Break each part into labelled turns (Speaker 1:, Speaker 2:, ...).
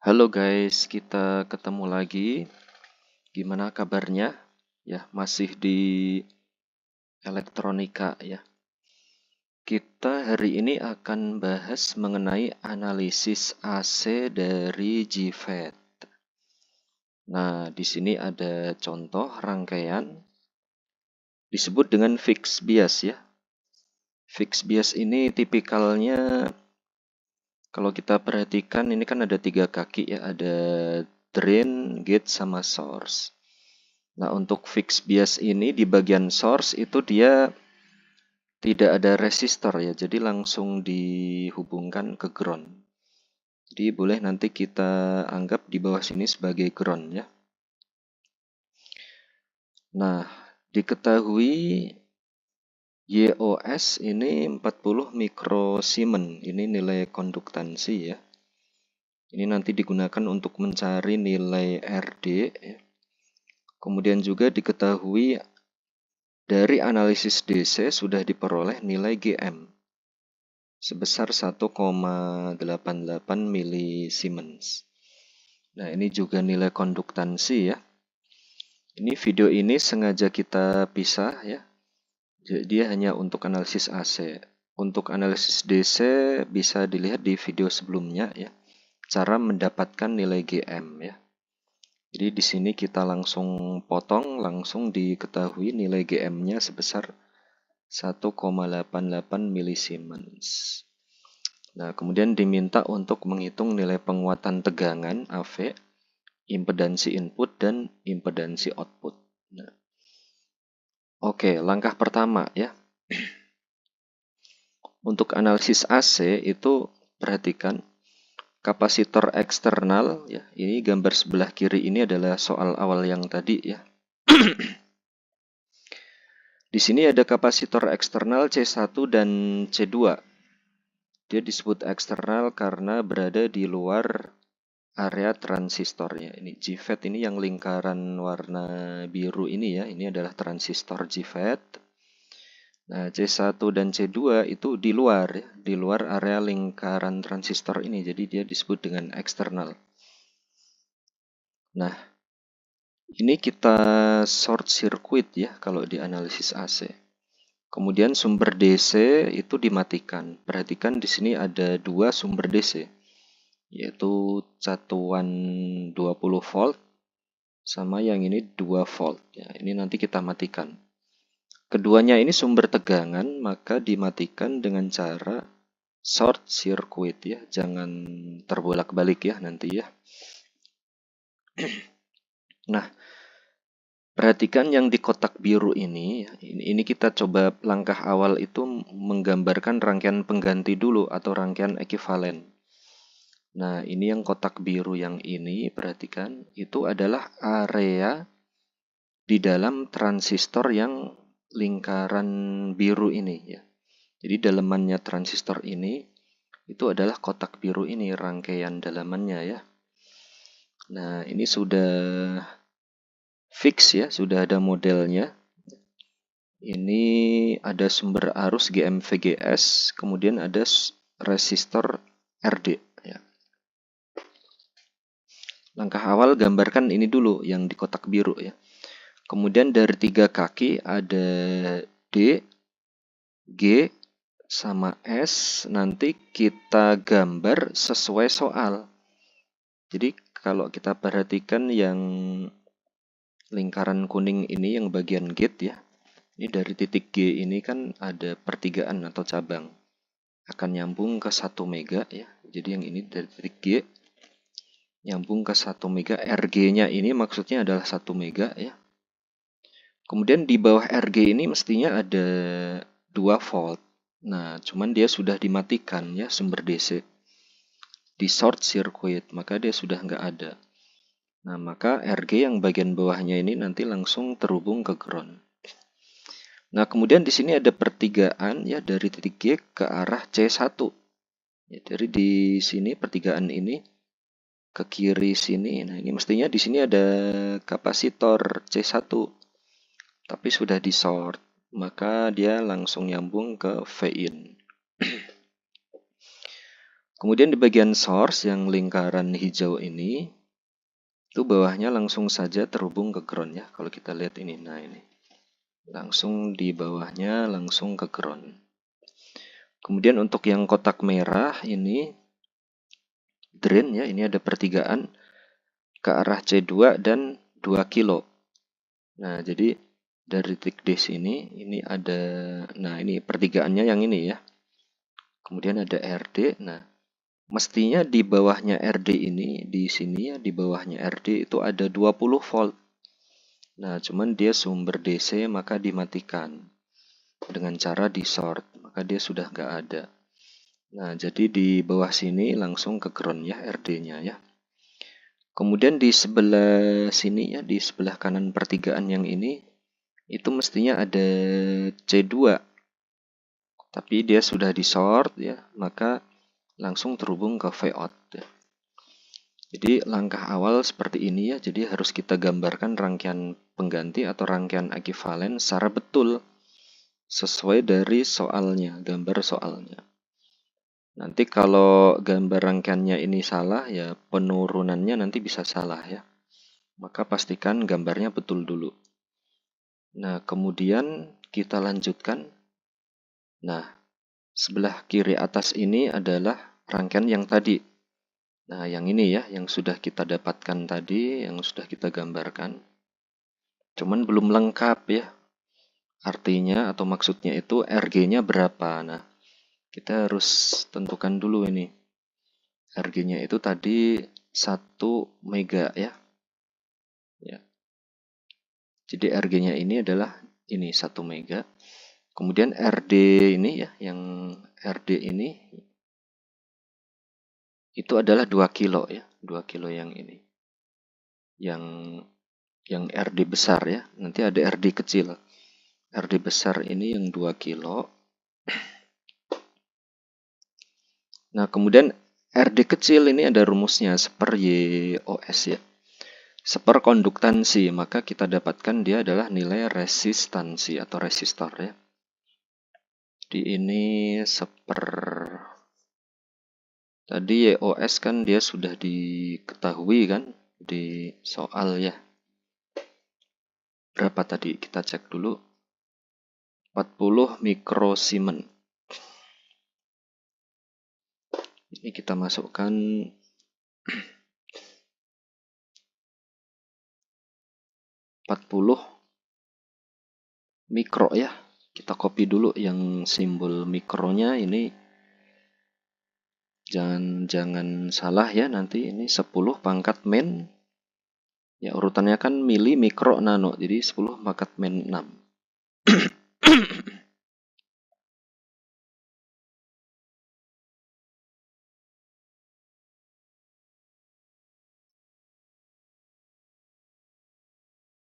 Speaker 1: Halo guys, kita ketemu lagi. Gimana kabarnya? Ya, masih di elektronika ya. Kita hari ini akan bahas mengenai analisis AC dari GFET. Nah, di sini ada contoh rangkaian disebut dengan fixed bias ya. Fixed bias ini tipikalnya kalau kita perhatikan ini kan ada 3 kaki ya, ada drain, gate, sama source. Nah, untuk fixed bias ini di bagian source itu dia tidak ada resistor ya, jadi langsung dihubungkan ke ground. Jadi boleh nanti kita anggap di bawah sini sebagai ground ya. Nah, diketahui YOS ini 40 mikrosiemens, ini nilai konduktansi ya. Ini nanti digunakan untuk mencari nilai RD ya. Kemudian juga diketahui dari analisis DC sudah diperoleh nilai GM sebesar 1,88 milisiemens. Nah, ini juga nilai konduktansi ya. Ini video ini sengaja kita pisah ya. Dia hanya untuk analisis AC. Untuk analisis DC bisa dilihat di video sebelumnya ya. Cara mendapatkan nilai GM ya. Jadi di sini kita langsung potong, langsung diketahui nilai GM-nya sebesar 1,88 milisiemens. Nah, kemudian diminta untuk menghitung nilai penguatan tegangan AV, impedansi input, dan impedansi output. Nah, oke, langkah pertama ya. Untuk analisis AC itu perhatikan kapasitor eksternal ya. Ini gambar sebelah kiri ini adalah soal awal yang tadi ya. Di sini ada kapasitor eksternal C1 dan C2. Dia disebut eksternal karena berada di luar area transistornya. Ini GFET ini yang lingkaran warna biru ini ya. Ini adalah transistor GFET. Nah, C1 dan C2 itu di luar ya, di luar area lingkaran transistor ini. Jadi dia disebut dengan eksternal. Nah, ini kita short circuit ya kalau di analisis AC. Kemudian sumber DC itu dimatikan. Perhatikan di sini ada 2 sumber DC, yaitu satuan 20 volt sama yang ini 2 volt. Ya, ini nanti kita matikan. Keduanya ini sumber tegangan, maka dimatikan dengan cara short circuit ya. Jangan terbolak-balik ya nanti ya. Nah, perhatikan yang di kotak biru ini kita coba langkah awal itu menggambarkan rangkaian pengganti dulu atau rangkaian ekuivalen. Nah, ini yang kotak biru yang ini, perhatikan, itu adalah area di dalam transistor yang lingkaran biru ini ya. Jadi dalamannya transistor ini itu adalah kotak biru ini, rangkaian dalamannya ya. Nah, ini sudah fix ya, sudah ada modelnya. Ini ada sumber arus GM-VGS, kemudian ada resistor RD ya. Langkah awal gambarkan ini dulu yang di kotak biru ya. Kemudian dari 3 kaki ada D, G, sama S. Nanti kita gambar sesuai soal. Jadi kalau kita perhatikan yang lingkaran kuning ini yang bagian gate ya. Ini dari titik G ini kan ada pertigaan atau cabang. Akan nyambung ke 1 mega ya. Jadi yang ini dari titik G nyambung ke 1 mega. RG-nya ini maksudnya adalah 1 mega ya. Kemudian di bawah RG ini mestinya ada 2 volt. Nah, cuman dia sudah dimatikan ya sumber DC. Di short circuit, maka dia sudah nggak ada. Nah, maka RG yang bagian bawahnya ini nanti langsung terhubung ke ground. Nah, kemudian di sini ada pertigaan ya dari titik G ke arah C1. Ya, dari di sini pertigaan ini ke kiri sini. Nah, ini mestinya di sini ada kapasitor C1. Tapi sudah di short, maka dia langsung nyambung ke V-in. Kemudian di bagian source yang lingkaran hijau ini, itu bawahnya langsung saja terhubung ke ground ya. Kalau kita lihat ini, nah ini. Langsung di bawahnya langsung ke ground. Kemudian untuk yang kotak merah ini, drain ya, ini ada pertigaan ke arah C2 dan 2 kilo. Nah, jadi dari titik D sini, ini ada, nah ini pertigaannya yang ini ya. Kemudian ada RD, nah mestinya di bawahnya RD ini, di sini ya, di bawahnya RD itu ada 20 volt. Nah, cuman dia sumber DC maka dimatikan dengan cara di short, maka dia sudah nggak ada. Nah, jadi di bawah sini langsung ke ground ya RD-nya ya. Kemudian di sebelah sini ya, di sebelah kanan pertigaan yang ini, itu mestinya ada C2. Tapi dia sudah di short ya, maka langsung terhubung ke Vout ya. Jadi langkah awal seperti ini ya, jadi harus kita gambarkan rangkaian pengganti atau rangkaian ekivalen secara betul sesuai dari soalnya, gambar soalnya. Nanti kalau gambar rangkaiannya ini salah ya penurunannya nanti bisa salah ya. Maka pastikan gambarnya betul dulu. Nah, kemudian kita lanjutkan. Nah, sebelah kiri atas ini adalah rangkaian yang tadi. Nah, yang ini ya, yang sudah kita dapatkan tadi, yang sudah kita gambarkan. Cuman belum lengkap ya. Artinya atau maksudnya itu RG-nya berapa. Nah, kita harus tentukan dulu ini. RG-nya itu tadi 1 mega ya. Ya. Jadi RG-nya ini adalah ini 1 mega. Kemudian RD ini ya, yang RD ini itu adalah 2 kilo ya, 2 kilo yang ini. Yang RD besar ya, nanti ada RD kecil. RD besar ini yang 2 kilo. Nah, kemudian RD kecil ini ada rumusnya, seper YOS ya. Seper konduktansi, maka kita dapatkan dia adalah nilai resistansi atau resistor ya. Di ini seper, tadi YOS kan dia sudah diketahui kan di soal ya. Berapa tadi? Kita cek dulu. 40 mikrosiemens. Ini kita masukkan 40 mikro ya. Kita copy dulu yang simbol mikronya ini. Jangan salah ya, nanti ini 10 pangkat min. Ya, urutannya kan mili, mikro, nano. Jadi 10 pangkat min 6.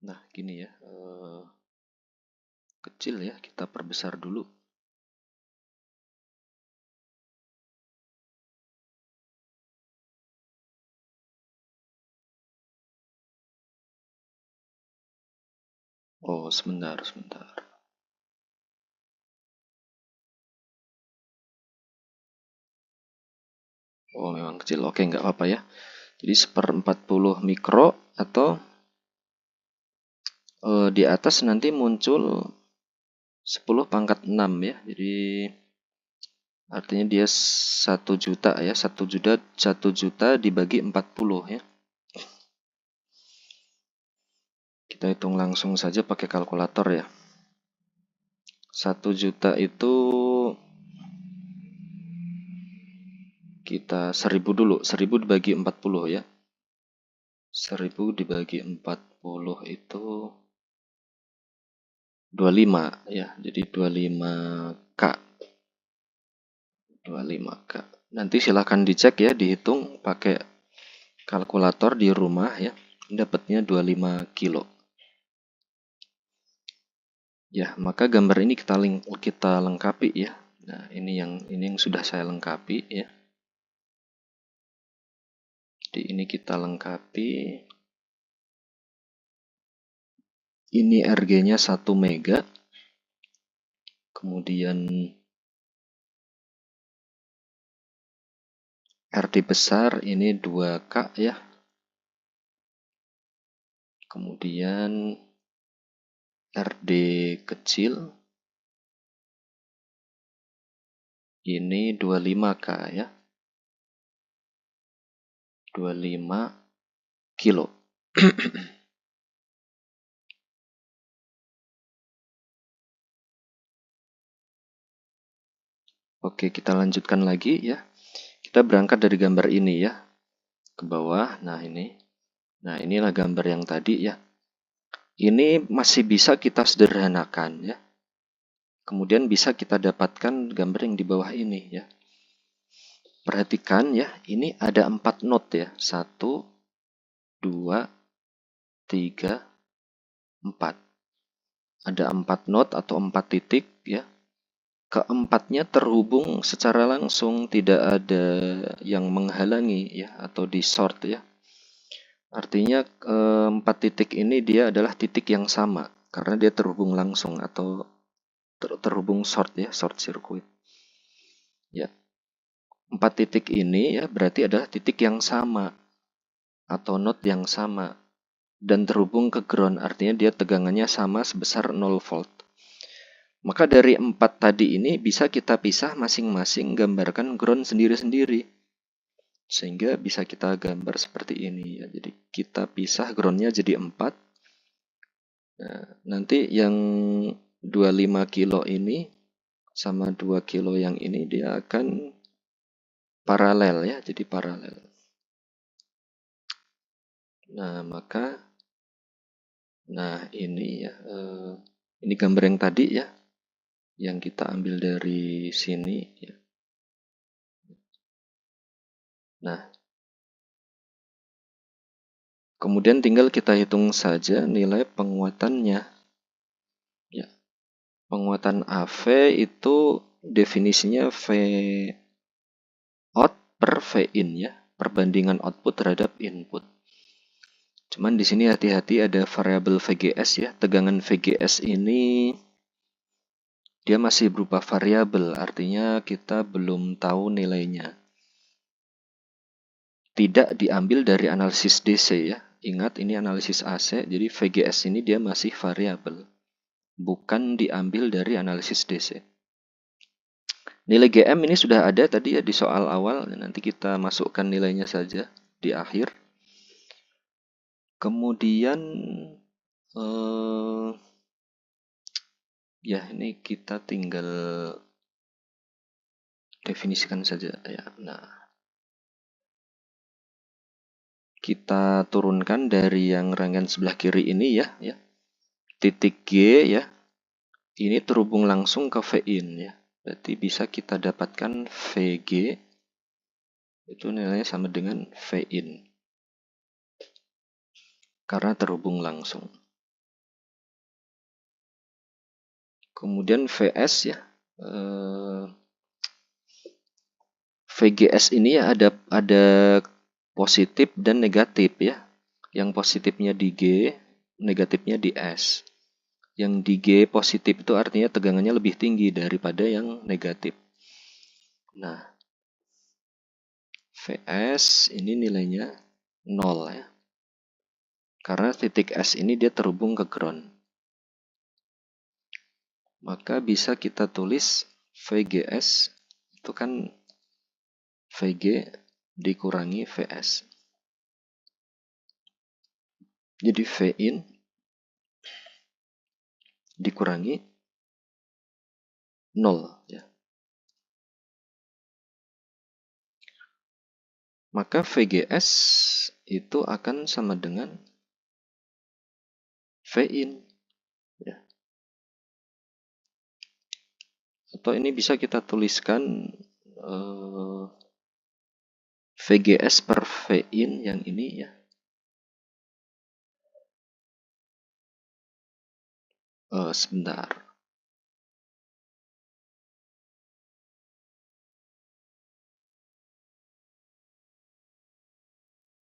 Speaker 1: Nah, gini ya. Kecil ya, kita perbesar dulu. Oh, sebentar. Oh, memang kecil. Oke, nggak apa-apa ya. Jadi 1/40 mikro atau di atas nanti muncul 10 pangkat 6 ya. Jadi artinya dia 1 juta ya. 1 juta dibagi 40 ya. Kita hitung langsung saja pakai kalkulator ya. 1 juta itu kita 1000 dulu. 1000 dibagi 40 ya. 1000 dibagi 40 itu 25 ya. Jadi 25K. 25K. Nanti silahkan dicek ya, dihitung pakai kalkulator di rumah ya. Dapatnya 25 kilo. Ya, maka gambar ini kita lengkapi ya. Nah, ini yang sudah saya lengkapi ya. Jadi ini kita lengkapi. Ini RG-nya 1 mega. Kemudian RD besar ini 2K ya. Kemudian RD kecil ini 25K ya. 25 kilo. Oke, kita lanjutkan lagi ya. Kita berangkat dari gambar ini ya. Ke bawah, nah ini. Nah, inilah gambar yang tadi ya. Ini masih bisa kita sederhanakan ya. Kemudian bisa kita dapatkan gambar yang di bawah ini ya. Perhatikan ya, ini ada 4 not ya. 1, 2, 3, 4. Ada 4 not atau 4 titik ya. Keempatnya terhubung secara langsung, tidak ada yang menghalangi ya atau di short ya. Artinya 4 titik ini dia adalah titik yang sama karena dia terhubung langsung atau terhubung short ya, short circuit. Ya. 4 titik ini ya berarti adalah titik yang sama atau node yang sama dan terhubung ke ground, artinya dia tegangannya sama sebesar 0 volt. Maka dari 4 tadi ini bisa kita pisah masing-masing, gambarkan ground sendiri-sendiri. Sehingga bisa kita gambar seperti ini ya. Jadi kita pisah groundnya jadi 4. Nah, nanti yang 25 kilo ini sama 2 kilo yang ini dia akan paralel ya, jadi paralel. Nah, maka ini ya, ini gambar yang tadi ya, yang kita ambil dari sini ya. Nah, kemudian tinggal kita hitung saja nilai penguatannya. Ya. Penguatan AV itu definisinya V out per V in ya, perbandingan output terhadap input. Cuman di sini hati-hati ada variabel VGS ya. Tegangan VGS ini dia masih berupa variabel, artinya kita belum tahu nilainya. Tidak diambil dari analisis DC ya. Ingat ini analisis AC, jadi VGS ini dia masih variabel. Bukan diambil dari analisis DC. Nilai GM ini sudah ada tadi ya di soal awal, nanti kita masukkan nilainya saja di akhir. Kemudian ya ini kita tinggal definisikan saja ya. Nah, kita turunkan dari yang rangkaian sebelah kiri ini ya. Titik G ya. Ini terhubung langsung ke V-in ya. Berarti bisa kita dapatkan VG itu nilainya sama dengan V-in. Karena terhubung langsung. Kemudian VS ya. VGS ini ya ada positif dan negatif ya. Yang positifnya di G, negatifnya di S. Yang di G positif itu artinya tegangannya lebih tinggi daripada yang negatif. Nah, VS ini nilainya 0 ya. Karena titik S ini dia terhubung ke ground. Maka bisa kita tulis VGS itu kan VG dikurangi VS. Jadi V-in dikurangi 0 ya. Maka VGS itu akan sama dengan V-in ya. Atau ini bisa kita tuliskan VGS per V-in yang ini ya. Sebentar.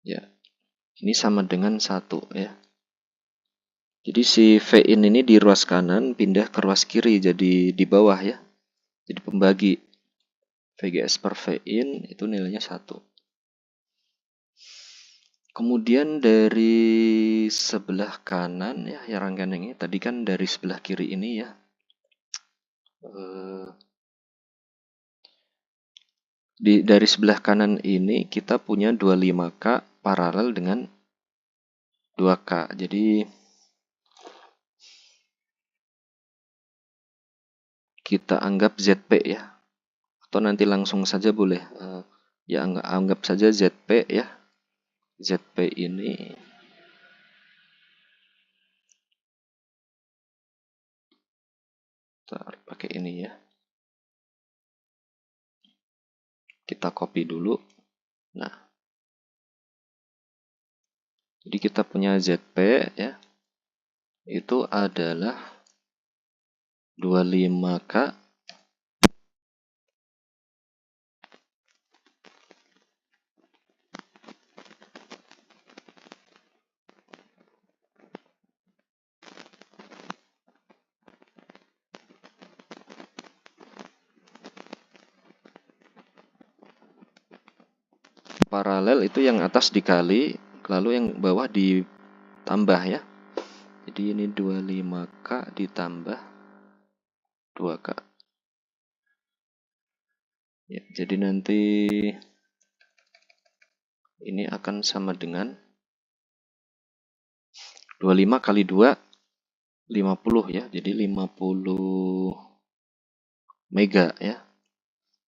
Speaker 1: Ya, ini sama dengan 1 ya. Jadi si V-in ini di ruas kanan pindah ke ruas kiri jadi di bawah ya. Jadi pembagi VGS per V-in itu nilainya 1. Kemudian dari sebelah kanan ya, yang rangkaian ini tadi kan dari sebelah kiri ini ya. Dari sebelah kanan ini kita punya 25K paralel dengan 2K. Jadi kita anggap ZP ya. Atau nanti langsung saja boleh. Ya anggap saja ZP ya. ZP ini pakai ini ya. Kita copy dulu. Nah, jadi kita punya ZP ya. Itu adalah 25K paralel itu yang atas dikali, lalu yang bawah ditambah ya. Jadi ini 25K ditambah 2K. Ya, jadi nanti ini akan sama dengan 25 kali 2, 50 ya. Jadi 50 mega ya.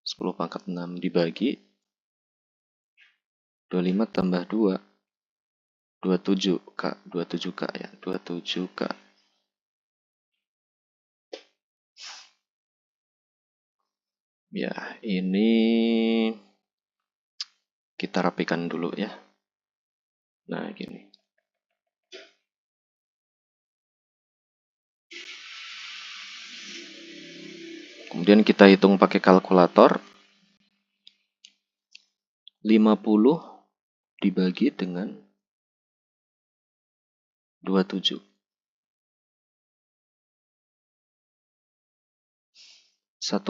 Speaker 1: 10 pangkat 6 dibagi 25 tambah 2, 27K, 27K ya, 27K. Ya, ini kita rapikan dulu ya. Nah, gini. Kemudian kita hitung pakai kalkulator. 50 dibagi dengan 27. 1,85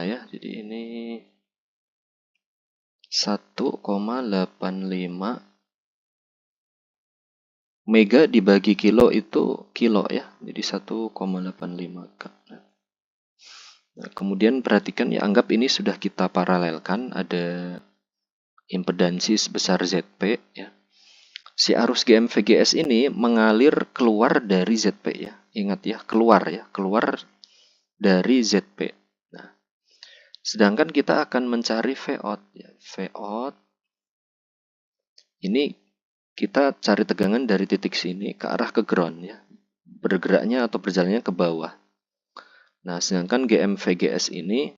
Speaker 1: ya. Jadi ini 1,85 mega dibagi kilo itu kilo ya. Jadi 1,85 K. Nah, kemudian perhatikan ya, anggap ini sudah kita paralelkan, ada impedansi sebesar ZP ya. Si arus GM-VGS ini mengalir keluar dari ZP ya. Ingat ya, keluar dari ZP. Nah, sedangkan kita akan mencari Vout ya. Vout ini kita cari tegangan dari titik sini ke arah ke ground ya. Bergeraknya atau berjalannya ke bawah. Nah, sedangkan GM-VGS ini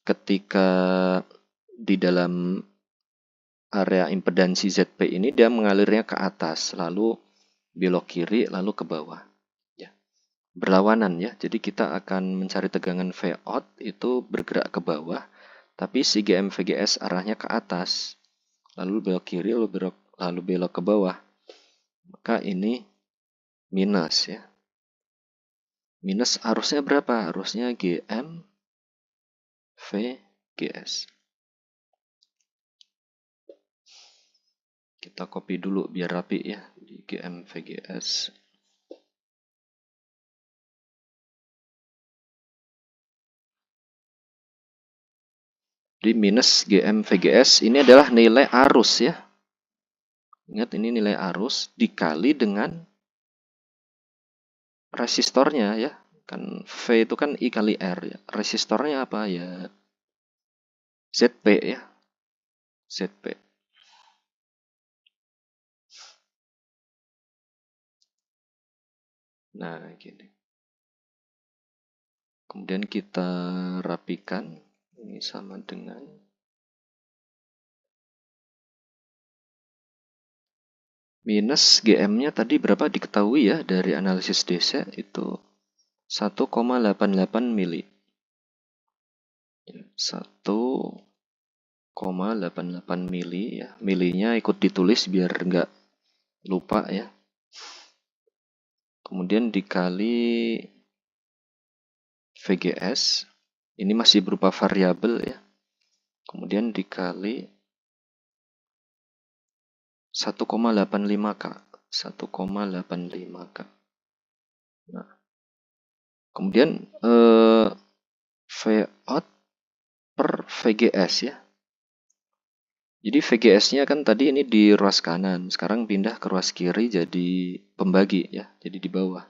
Speaker 1: ketika di dalam area impedansi ZP ini dia mengalirnya ke atas, lalu belok kiri, lalu ke bawah. Ya. Berlawanan ya, jadi kita akan mencari tegangan Vout itu bergerak ke bawah, tapi si GM-VGS arahnya ke atas, lalu belok kiri, lalu belok ke bawah. Maka ini minus ya. Minus arusnya berapa? Arusnya GM VGS. Kita copy dulu biar rapi ya di GM VGS. Di minus GM VGS ini adalah nilai arus ya. Ingat ini nilai arus dikali dengan resistornya ya. Kan V itu kan I kali R ya. Resistornya apa ya? ZP ya. ZP. Nah, gini. Kemudian kita rapikan. Ini sama dengan minus GM-nya tadi berapa diketahui ya dari analisis DC itu 1,88 mili. 1,88 mili ya. Milinya ikut ditulis biar nggak lupa ya. Kemudian dikali VGS. Ini masih berupa variabel ya. Kemudian dikali 1,85K. 1,85K. Nah, kemudian Vout per VGS ya. Jadi VGS-nya kan tadi ini di ruas kanan, sekarang pindah ke ruas kiri jadi pembagi ya, jadi di bawah.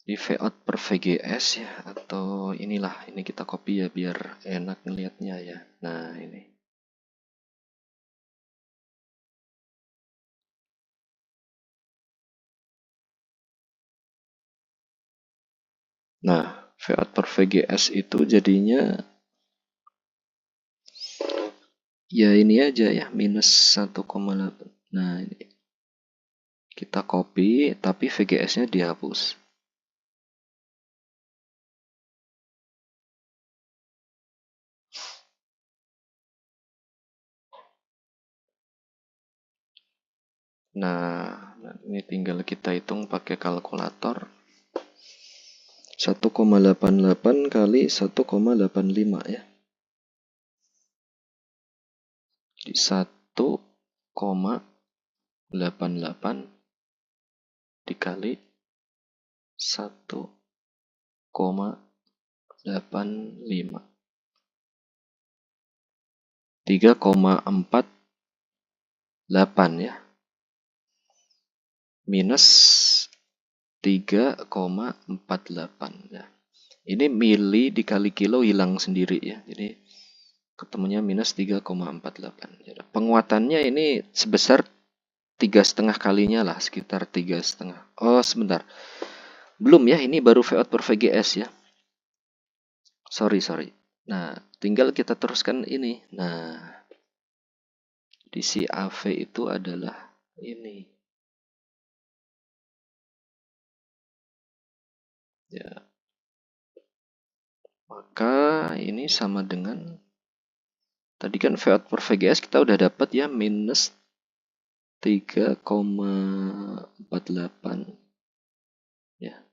Speaker 1: Di Vout per VGS ya, atau inilah, ini kita copy ya biar enak ngelihatnya ya. Nah ini. Nah, Vout per VGS itu jadinya ya ini aja ya, minus 1,8. Nah ini. Kita copy, tapi VGS-nya dihapus. Nah, ini tinggal kita hitung pakai kalkulator. 1,88 kali 1,85 ya. Jadi 1,88 dikali 1,85. 3,48 ya. Minus 3,48 ya. Ini mili dikali kilo hilang sendiri ya. Jadi ketemunya minus 3,48. Penguatannya ini sebesar 3,5 kalinya lah, sekitar 3,5. Oh sebentar, belum ya, ini baru Vout per VGS ya. Sorry. Nah, tinggal kita teruskan ini. Nah, di si AV itu adalah ini. Ya. Maka ini sama dengan tadi kan Vout per VGS kita udah dapat ya, minus 3,48 ya,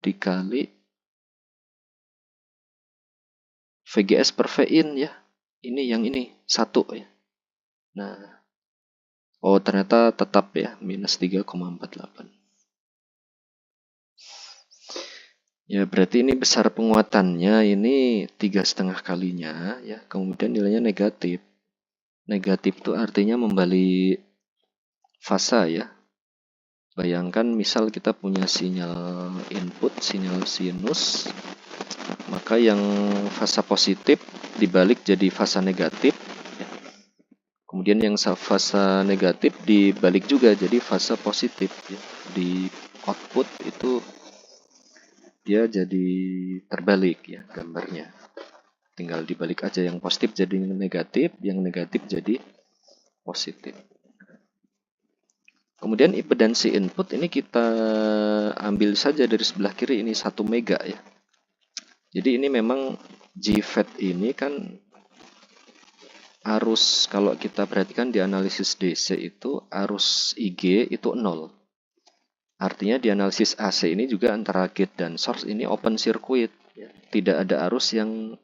Speaker 1: dikali VGS per Vin ya. Ini yang ini 1 ya. Nah, oh ternyata tetap ya, minus 3,48. Ya berarti ini besar penguatannya, ini 3,5 kalinya ya. Kemudian nilainya negatif. Negatif itu artinya membalik fasa ya. Bayangkan misal kita punya sinyal input, sinyal sinus, maka yang fasa positif dibalik jadi fasa negatif. Kemudian yang fasa negatif dibalik juga jadi fasa positif ya. Di output itu dia jadi terbalik ya gambarnya. Tinggal dibalik aja, yang positif jadi negatif, yang negatif jadi positif. Kemudian impedansi input ini kita ambil saja dari sebelah kiri, ini 1 mega ya. Jadi ini memang JFET ini kan arus, kalau kita perhatikan di analisis DC itu arus IG itu 0. Artinya di analisis AC ini juga antara gate dan source ini open circuit ya. Tidak ada arus yang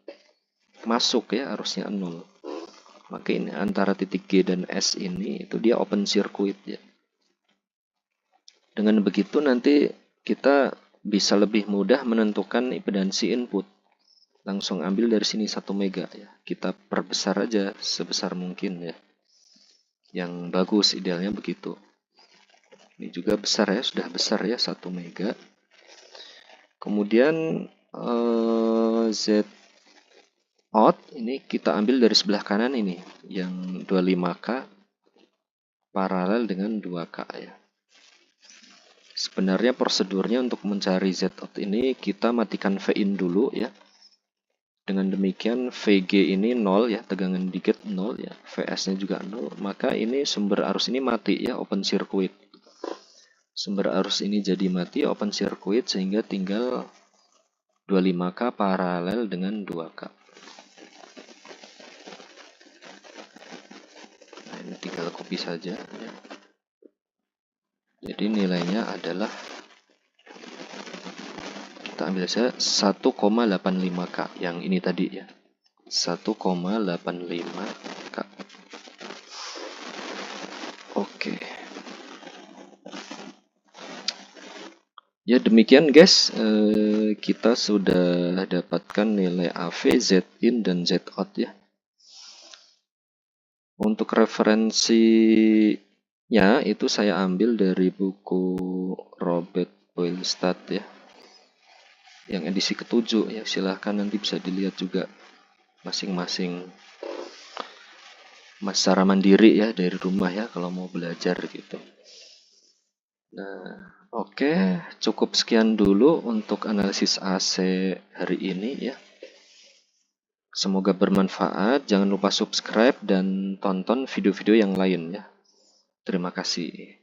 Speaker 1: masuk ya, arusnya 0. Maka ini antara titik G dan S ini itu dia open circuit ya. Dengan begitu nanti kita bisa lebih mudah menentukan impedansi input. Langsung ambil dari sini 1 mega ya. Kita perbesar aja sebesar mungkin ya. Yang bagus idealnya begitu. Ini juga besar ya, sudah besar ya 1 mega. Kemudian Z out ini kita ambil dari sebelah kanan ini yang 25K paralel dengan 2K ya. Sebenarnya prosedurnya untuk mencari Z out ini kita matikan Vin dulu ya. Dengan demikian VG ini 0 ya, tegangan di gate 0 ya, VS-nya juga 0, maka ini sumber arus ini mati ya, open circuit. Sumber arus ini jadi mati, open circuit, sehingga tinggal 25K paralel dengan 2K. Nah, ini tinggal copy saja ya. Jadi nilainya adalah, kita ambil saja 1,85K yang ini tadi ya, 1,85K. Oke. Ya demikian guys, kita sudah dapatkan nilai AV, Z in dan Z out ya. Untuk referensinya itu saya ambil dari buku Robert Boylestad ya, yang edisi ke-7 ya. Silahkan nanti bisa dilihat juga masing-masing secara mandiri ya dari rumah ya kalau mau belajar gitu. Nah, oke, cukup sekian dulu untuk analisis AC hari ini ya. Semoga bermanfaat. Jangan lupa subscribe dan tonton video-video yang lain ya. Terima kasih.